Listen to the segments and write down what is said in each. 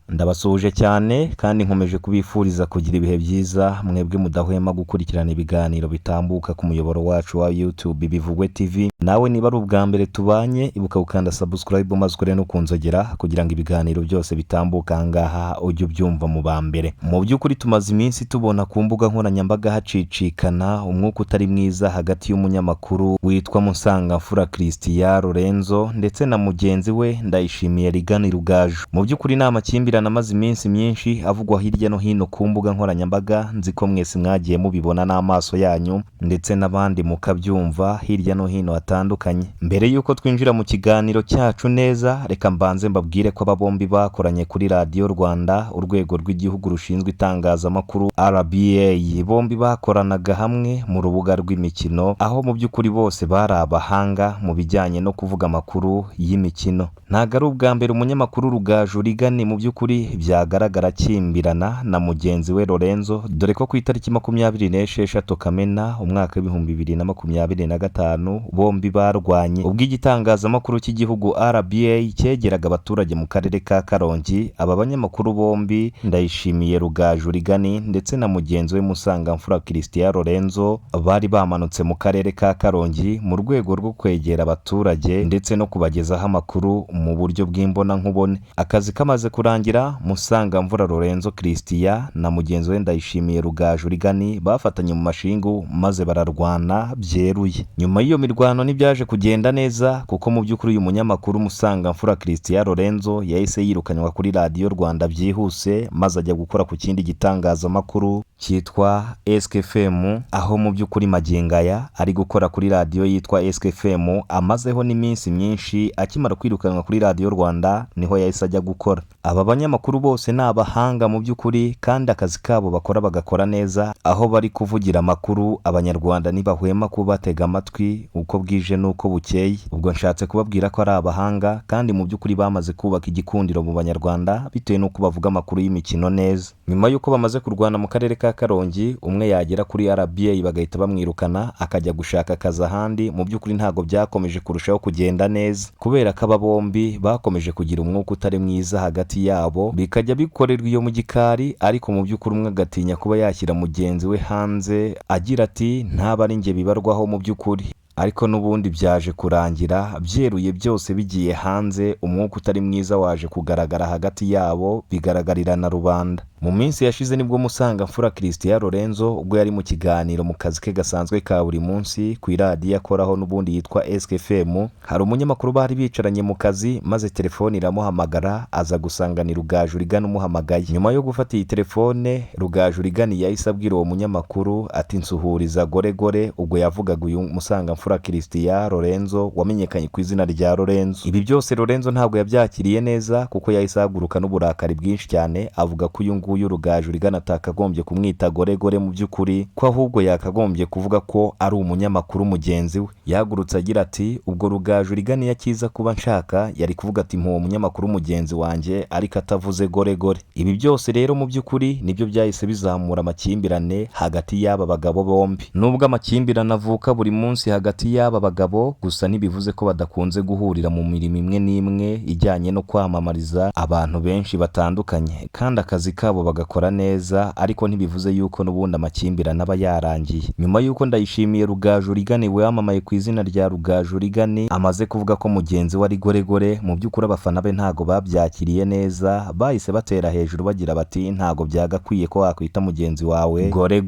Ndabasuhuje cyane kandi nkomeje kubifuriza kugira ibihe byiza mwebwe mudahwema gukurikirana ibiganiro bitambuka ku muyoboro wacu wa YouTube Bivugwe TV. Nawe niba ari ubwa mbere tubanye ibuka gukanda subscribe maze ukore no kunzogera kugira ngo ibiganiro byose bitambuka ahangaha ujye ubyumva mu ba mbere. Mu by'ukuri tumaze iminsi tubona ku mbuga nkoranyambaga hacicikana umwuka utari mwiza hagati y'umunyamakuru witwa Musangamfura Christian Lorenzo ndetse na mugenzi we Ndayishimiye Rigani Rugaju. Mu by'ukuri ni amakimbirane amaze iminsi myinshi avugwa hirya no hino ku mbuga nkoranyambaga, nzi ko mwese mwagiye mubibona n'amaso yanyu ndetse n'abandi mukabyumva hirya no hino hatandukanye. Mbere y'uko twinjira mu kiganiro cyacu neza, reka mbanze mbabwire ko aba bombi bakoranye kuri Radio Rwanda, urwego rw'igihugu rushinzwe itangazamakuru RBA. Bombi bakoranaga hamwe mu rubuga rw'imikino, aho mu by'ukuri bose bari abahanga mu bijyanye no kuvuga amakuru y'imikino. Ntago ari ubwa mbere umunyamakuru Rugaju Rigani mu by'ukuri byagaragara akimbirana na mugenzi we Lorenzo, dore ko ku itariki 26 Kamena umwaka w'2025 bombi barwanye ubwo igitangazamakuru cy'igihugu RBA cyegeraga abaturage mu karere ka Karongi. Aba banyamakuru bombi Ndayishimiye Rugaju Rigani ndetse na mugenzi we Musangamfura Christian Lorenzo bari bamanutse mu karere ka Karongi mu rwego rwo kwegera abaturage ndetse no kubagezaho amakuru mu buryo bw'imbona nkubone. Akazi kamaze kurangira, Musangamfura Lorenzo Christian na mugenzi we Ndayishimiye Rugaju Rigani bafatanye mu mashingu maze bararwana byeruye. Nyuma y'iyo mirwano ntibyaje kugenda neza, kuko mu by'ukuri uyu munyamakuru Musangamfura Christian Lorenzo yahise yirukanywa kuri Radio Rwanda byihuse maze ajya gukora ku kindi gitangazamakuru cyitwa SKFM, aho mu by'ukuri magingaya ari gukora kuri radio yitwa SKFM. Amazeho n'iminsi myinshi akimara kwirukanwa kuri Radio Rwanda niho yahise ajya gukora. Aba banyamakuru bose ni abahanga mu by'ukuri kandi akazi kabo bakora bagakora neza, aho bari kuvugira amakuru abanyarwanda ntibahwema kubatega amatwi uko bwije n'uko bukeye. Ubwo nshatse kubabwira ko ari abahanga kandi mu by'ukuri bamaze kubaka igikundiro mu banyarwanda bitewe n'uko bavuga amakuru y'imikino neza. Nyuma y'uko bamaze kurwana mu karere ka Karongi, umwe yagera kuri RBA bagahita bamwirukana akajya gushaka akazi ahandi. Mu by'ukuri ntago byakomeje kurushaho kugenda neza, kubera ko aba bombi bakomeje kugira umwuka utari mwiza hagati yabo, bikajya bikorerwa iyo mu gikari, ariko mu by'ukuri umwe agatinya kuba yashyira mugenzi we hanze agira ati ntaba ari njye bibarwaho mu by'ukuri. Ariko n'ubundi byaje kurangira byeruye byose bigiye hanze, umwuka utari mwiza waje kugaragara hagati yabo, bigaragarira na rubanda. Mu minsi yashize nibwo Musangamfura Christian Lorenzo ubwo yari mu kiganiro mu kazi ke gasanzwe ka buri munsi ku iradiyo akoraho n'ubundi yitwa SKFM, hari umunyamakuru bari bicaranye mu kazi maze telefone iramuhamagara, aza gusangana Rugaju Rigani umuhamagaye. Nyuma yo gufata iyi telefone, Rugaju Rigani yahise abwira uwo munyamakuru ati nsuhuriza gore. Ubwo yavugaga uyu Musangamfura Christian Lorenzo wamenyekanye ku izina rya Lorenzo. Ibi byose Lorenzo ntabwo yabyakiriye neza, kuko yahise ahaguruka n'uburakari bwinshi cyane, avuga ko uyu Rugaju Rigani atakagombye kumwita gore mu by'ukuri, ko ahubwo yakagombye kuvuga ko ari umunyamakuru mugenzi we. Yahagurutse agira ati ubwo Rugaju Rigani yakiza kuba nshaka yari kuvuga ati mpuwo munyamakuru mugenzi wanjye, ariko atavuze gore. Ibi byose rero mu by'ukuri nibyo byahise bizamura amakimbirane hagati y'aba bagabo bombi. Nubwo amakimbirane avuka buri munsi hagati y'aba bagabo, gusa ntibivuze ko badakunze guhurira mu mirimo imwe n'imwe ijyanye no kwamamariza abantu benshi batandukanye, kandi akazi kabo bagakora neza, ariko ntibivuze yuko n'ubundi amakimbirane aba yarangiye. Nyuma y'uko Ndayishimiye Rugaju Rigani wamamaye ku izina rya Rugaju Rigani amaze kuvuga ko mugenzi we ari gore, mu by'ukuri abafana be ntago babyakiriye neza, bahise batera hejuru bagira bati ntago byagakwiye ko wakwita mugenzi wawe gore.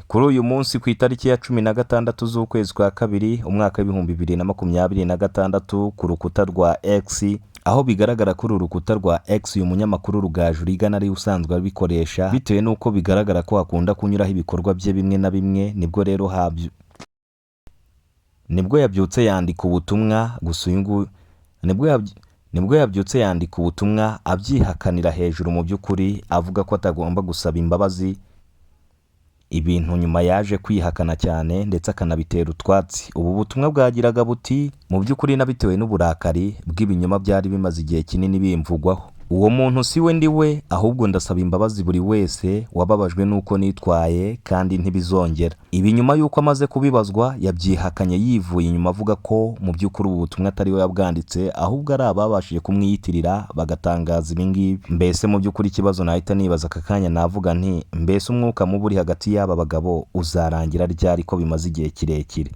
Kuri uyu munsi ku itariki ya 16 z'ukwezi kwa kabiri umwaka w'2026 ku rukuta rwa X, aho bigaragara ko uru rukuta rwa X uyu munyamakuru Rugaju Rigani ari usanzwe abikoresha bitewe n'uko bigaragara ko akunda kunyuraho ibikorwa bye bimwe na bimwe, nibwo yabyutse yandika ubutumwa. Gusa uyu nguyu nibwo yabyutse yandika ubutumwa abyihakanira hejuru mu by'ukuri, avuga ko atagomba gusaba imbabazi, ibintu nyuma yaje kwihakana cyane ndetse akanabitera utwatsi. Ubu butumwa bwagiraga buti mu by'ukuri nabitewe n'uburakari bw'ibinyoma byari bimaze igihe kinini bimvugwaho. uwo muntu si we ndi we, ahubwo ndasaba imbabazi buri wese wababajwe n'uko nitwaye kandi ntibizongera. Ibi nyuma y'uko amaze kubibazwa yabyihakanye yivuye inyuma avuga ko mu by'ukuri ubu butumwa atari we yabwanditse, ahubwo ari ababashije kumwiyitirira bagatangaza ibi ngibi. Mbese mu by'ukuri ikibazo nahita nibaza aka kanya navuga nti mbese umwuka mubi uri hagati y'aba bagabo uzarangira ryari ko bimaze igihe kirekire?